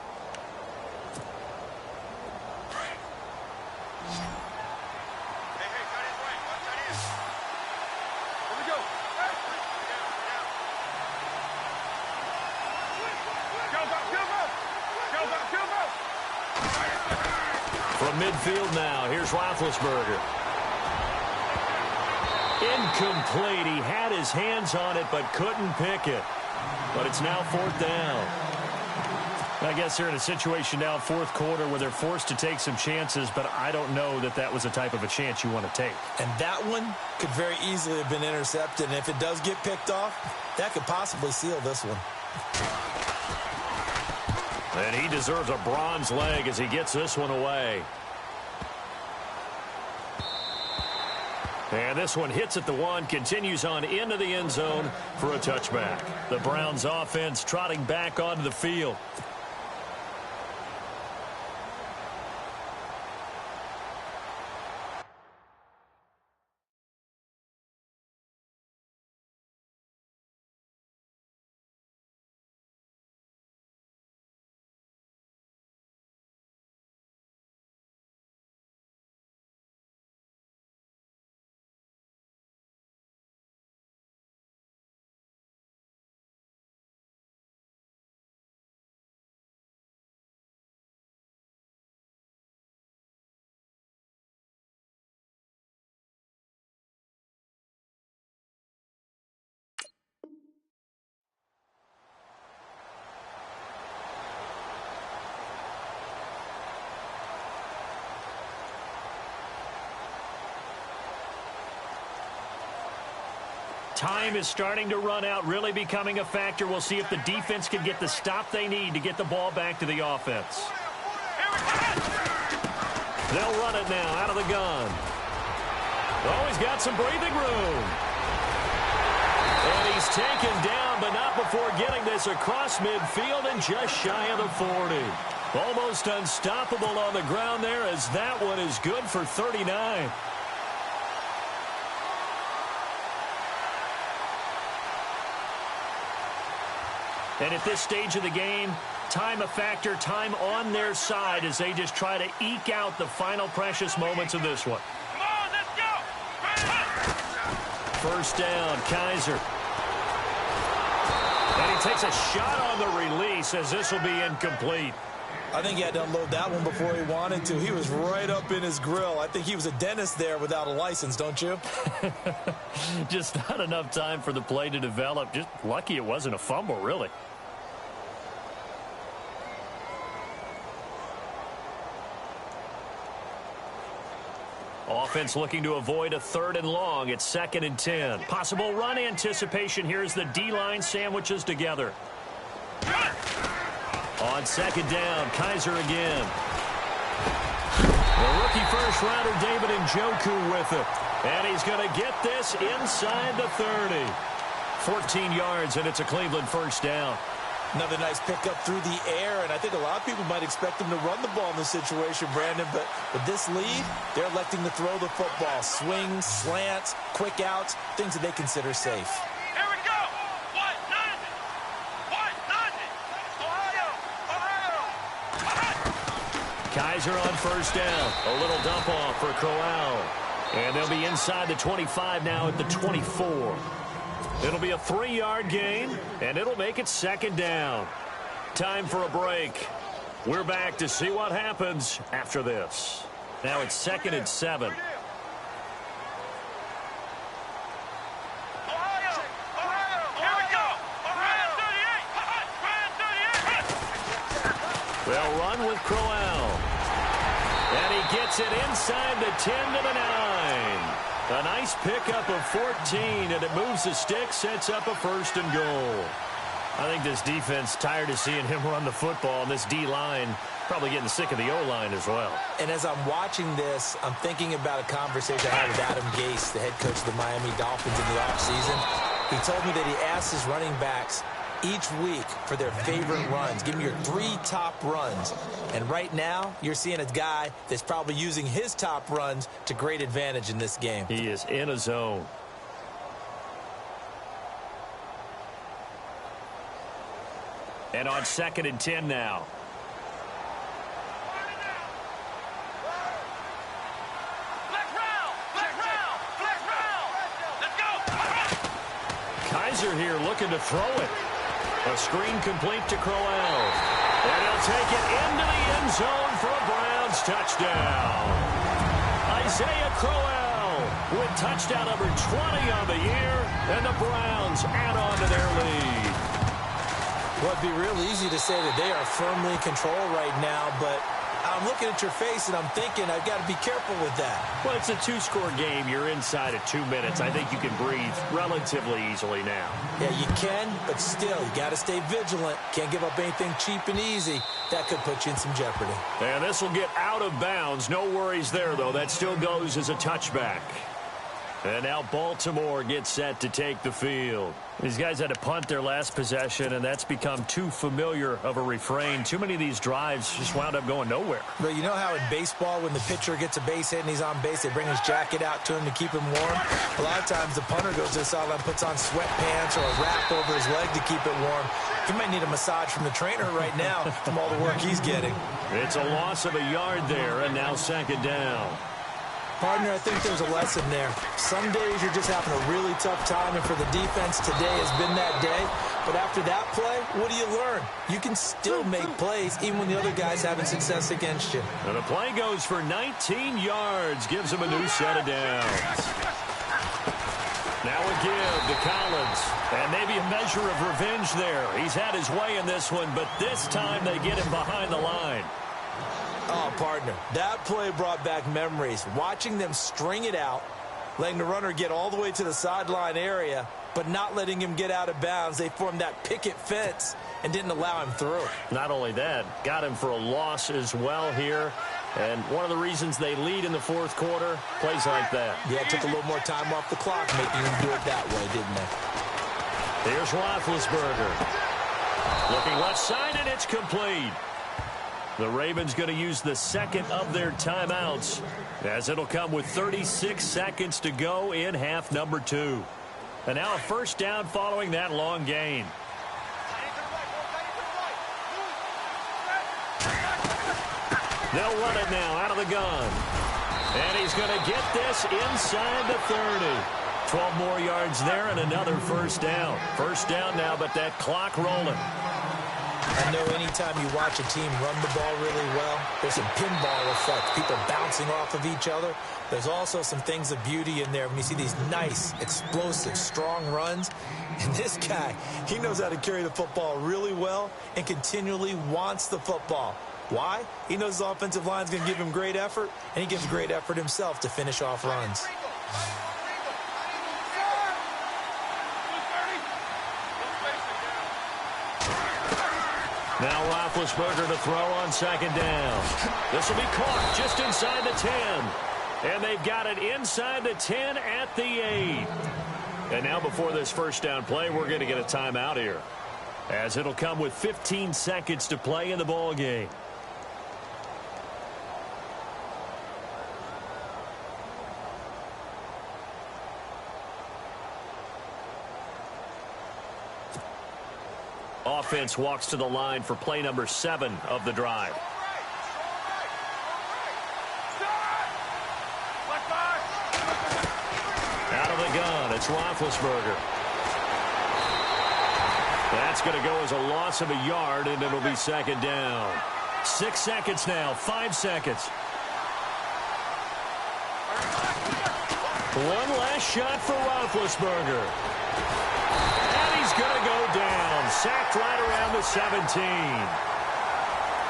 S2: From midfield now, here's Roethlisberger. Incomplete. He had his hands on it but couldn't pick it. But it's now 4th down. I guess they're in a situation now, 4th quarter, where they're forced to take some chances, but I don't know that that was the type of a chance you want to take.
S3: And that one could very easily have been intercepted. And if it does get picked off, that could possibly seal this one.
S2: And he deserves a bronze leg as he gets this one away. And this one hits at the 1, continues on into the end zone for a touchback. The Browns offense trotting back onto the field. Time is starting to run out, really becoming a factor. We'll see if the defense can get the stop they need to get the ball back to the offense. They'll run it now out of the gun. Oh, he's got some breathing room. And he's taken down, but not before getting this across midfield and just shy of the 40. Almost unstoppable on the ground there, as that one is good for 39. And at this stage of the game, time a factor, time on their side as they just try to eke out the final precious moments of this one.
S4: Come on, let's go!
S2: First down, Kaiser. And he takes a shot on the release as this will be incomplete.
S3: I think he had to unload that one before he wanted to. He was right up in his grill. I think he was a dentist there without a license, don't you?
S2: Just not enough time for the play to develop. Just lucky it wasn't a fumble, really. Offense looking to avoid a 3rd and long. It's 2nd and 10. Possible run anticipation here as the D-line sandwiches together. On 2nd down, Kaiser again. The rookie first-rounder David Njoku with it. And he's going to get this inside the 30. 14 yards, and it's a Cleveland first down.
S3: Another nice pickup through the air, and I think a lot of people might expect him to run the ball in this situation, Brandon, but with this lead, they're electing to throw the football. Swings, slants, quick outs, things that they consider safe.
S4: Here we go. What? Nothing. What? Nothing. Ohio.
S2: Kaiser on first down. A little dump off for Crowell. And they'll be inside the 25 now at the 24. It'll be a 3-yard gain, and it'll make it 2nd down. Time for a break. We're back to see what happens after this. Now it's 2nd and 7.
S4: Ohio. Here we go. Ohio 38.
S2: They'll run with Crowell. And he gets it inside the 10 to the 9. A nice pickup of 14, and it moves the stick, sets up a 1st and goal. I think this defense tired of seeing him run the football, and this D-line probably getting sick of the O-line as well.
S3: And as I'm watching this, I'm thinking about a conversation I had with Adam Gase, the head coach of the Miami Dolphins in the offseason. He told me that he asked his running backs each week for their favorite runs. Give me your 3 top runs. And right now, you're seeing a guy that's probably using his top runs to great advantage in this game.
S2: He is in a zone. And on 2nd and 10 now.
S4: Let's go.
S2: Kaiser here looking to throw it. A screen complete to Crowell. And he'll take it into the end zone for a Browns touchdown. Isaiah Crowell with touchdown number 20 on the year, and the Browns add on to their lead.
S3: Well, it'd be real easy to say that they are firmly in control right now, but I'm looking at your face and I'm thinking I've got to be careful with that.
S2: Well, it's a 2-score game. You're inside of 2 minutes. I think you can breathe relatively easily now.
S3: Yeah, you can, but still, you got to stay vigilant. Can't give up anything cheap and easy. That could put you in some jeopardy.
S2: And this will get out of bounds. No worries there, though. That still goes as a touchback. And now Baltimore gets set to take the field. These guys had to punt their last possession, and that's become too familiar of a refrain. Too many of these drives just wound up going nowhere.
S3: But you know how in baseball, when the pitcher gets a base hit and he's on base, they bring his jacket out to him to keep him warm? A lot of times the punter goes to the sideline, puts on sweatpants or a wrap over his leg to keep it warm. He might need a massage from the trainer right now from all the work he's getting.
S2: It's a loss of a yard there, and now 2nd down.
S3: Partner, I think there's a lesson there. Some days you're just having a really tough time, and for the defense, today has been that day. But after that play, what do you learn? You can still make plays even when the other guy's having success against you.
S2: And the play goes for 19 yards, gives him a new set of downs. Now a give to Collins, and maybe a measure of revenge there. He's had his way in this one, but this time they get him behind the line.
S3: Oh, partner, that play brought back memories. Watching them string it out, letting the runner get all the way to the sideline area, but not letting him get out of bounds. They formed that picket fence and didn't allow him through.
S2: Not only that, got him for a loss as well here. And one of the reasons they lead in the 4th quarter, plays like that.
S3: Yeah, it took a little more time off the clock, making him do it that way, didn't they?
S2: Here's Roethlisberger. Looking left side, and it's complete. The Ravens going to use the 2nd of their timeouts, as it'll come with 36 seconds to go in half number 2. And now a 1st down following that long gain. They'll run it now out of the gun. And he's going to get this inside the 30. 12 more yards there and another first down. First down now, but that clock rolling.
S3: I know anytime you watch a team run the ball really well, there's some pinball effect, people bouncing off of each other. There's also some things of beauty in there when you see these nice, explosive, strong runs. And this guy, he knows how to carry the football really well and continually wants the football. Why? He knows his offensive line is going to give him great effort, and he gives great effort himself to finish off runs.
S2: Now Roethlisberger to throw on second down. This will be caught just inside the 10. And they've got it inside the 10 at the 8. And now before this first down play, we're going to get a timeout here, as it'll come with 15 seconds to play in the ball game. Offense walks to the line for play number 7 of the drive. Out of the gun, it's Roethlisberger. That's going to go as a loss of a yard, and it'll be second down. 6 seconds now, 5 seconds. One last shot for Roethlisberger. And he's going to go down, sacked right around the 17.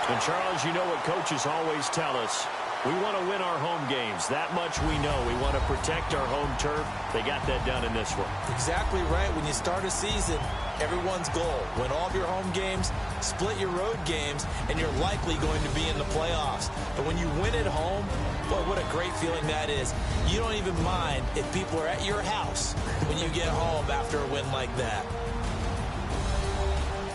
S2: And, Charles, you know what coaches always tell us. We want to win our home games. That much we know. We want to protect our home turf. They got that done in this one.
S3: Exactly right. When you start a season, everyone's goal: win all of your home games, split your road games, and you're likely going to be in the playoffs. But when you win at home, boy, what a great feeling that is. You don't even mind if people are at your house when you get home after a win like that.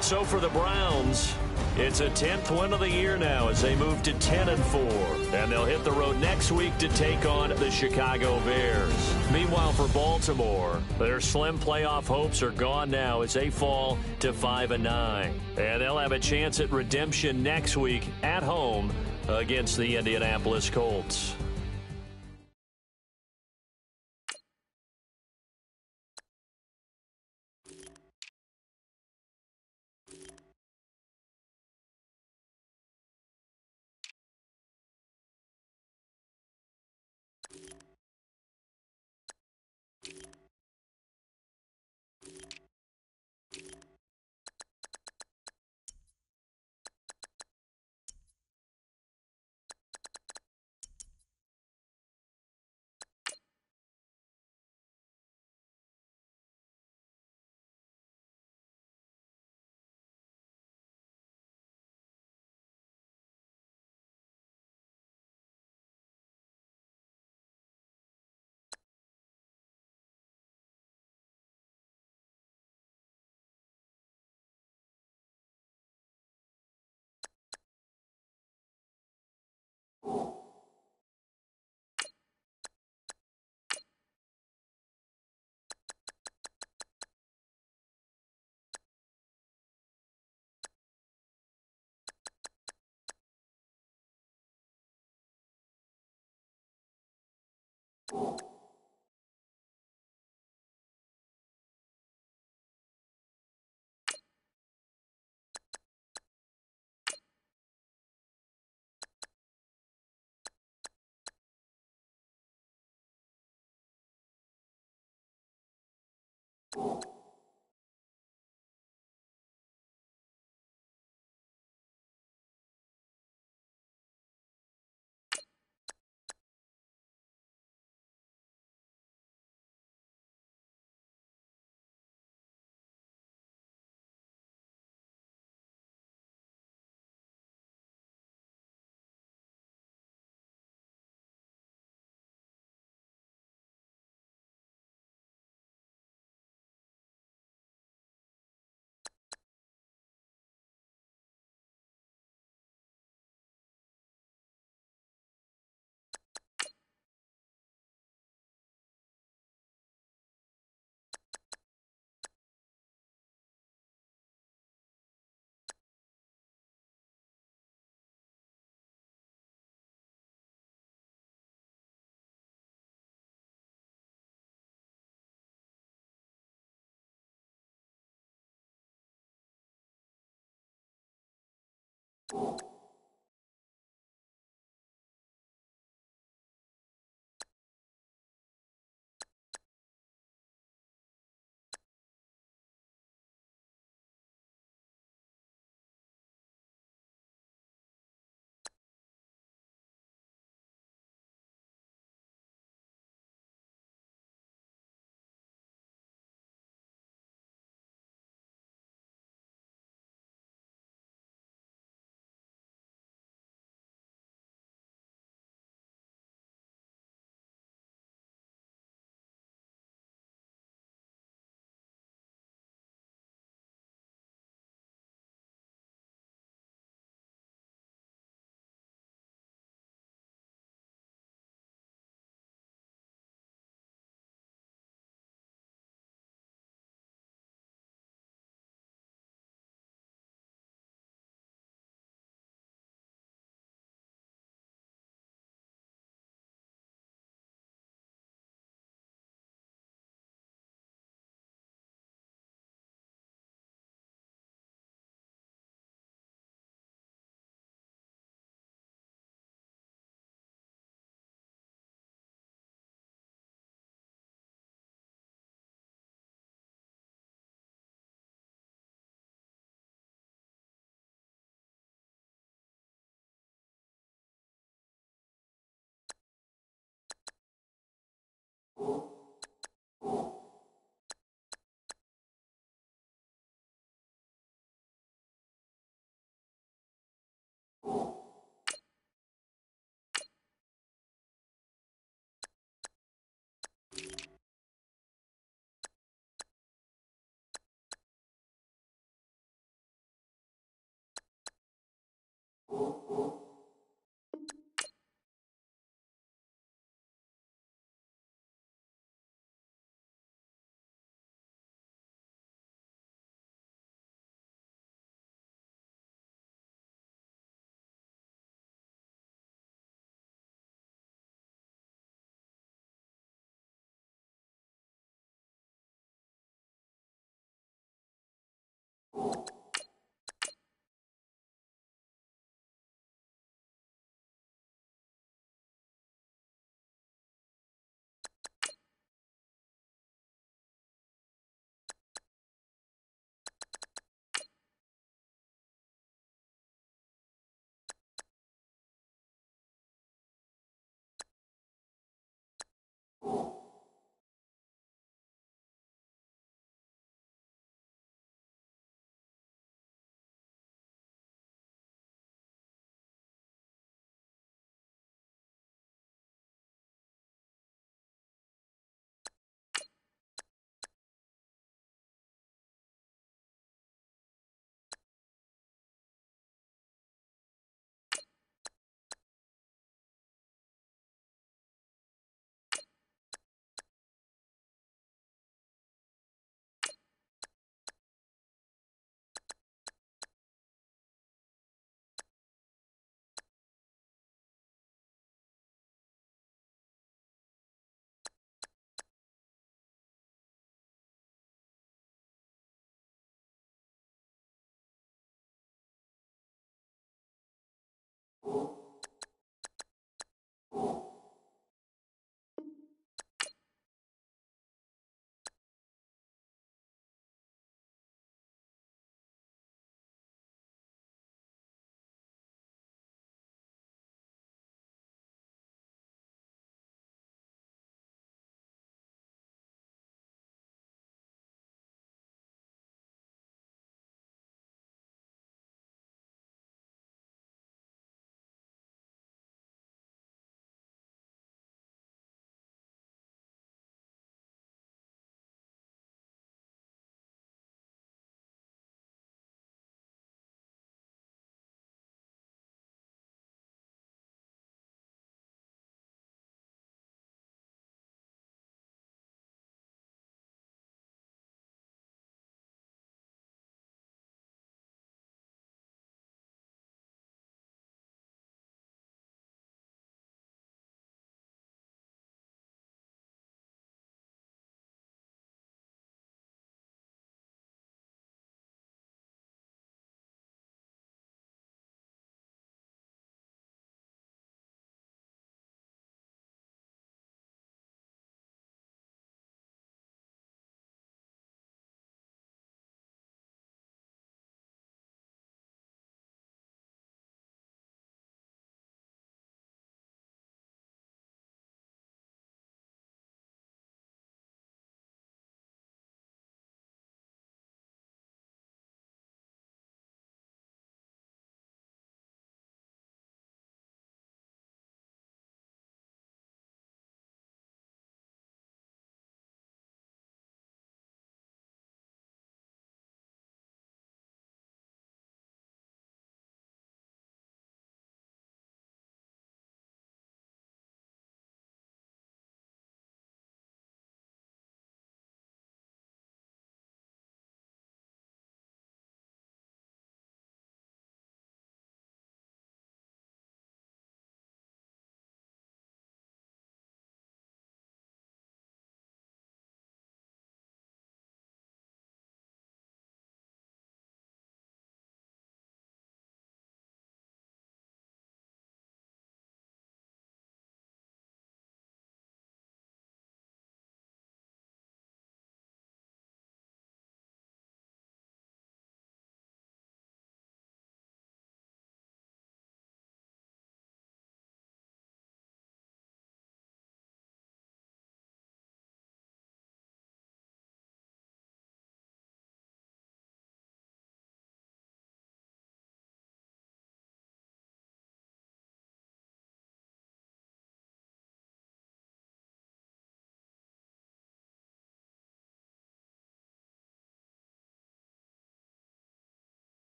S2: So for the Browns, it's a 10th win of the year now as they move to 10-4. And they'll hit the road next week to take on the Chicago Bears. Meanwhile, for Baltimore, their slim playoff hopes are gone now as they fall to 5-9. And they'll have a chance at redemption next week at home against the Indianapolis Colts.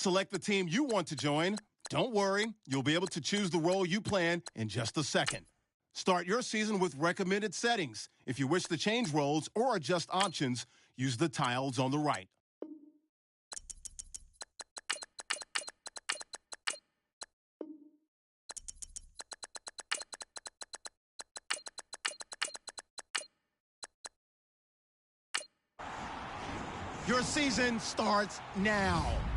S1: Select the team you want to join. Don't worry, you'll be able to choose the role you plan in just a second. Start your season with recommended settings. If you wish to change roles or adjust options, use the tiles on the right. Your season starts now.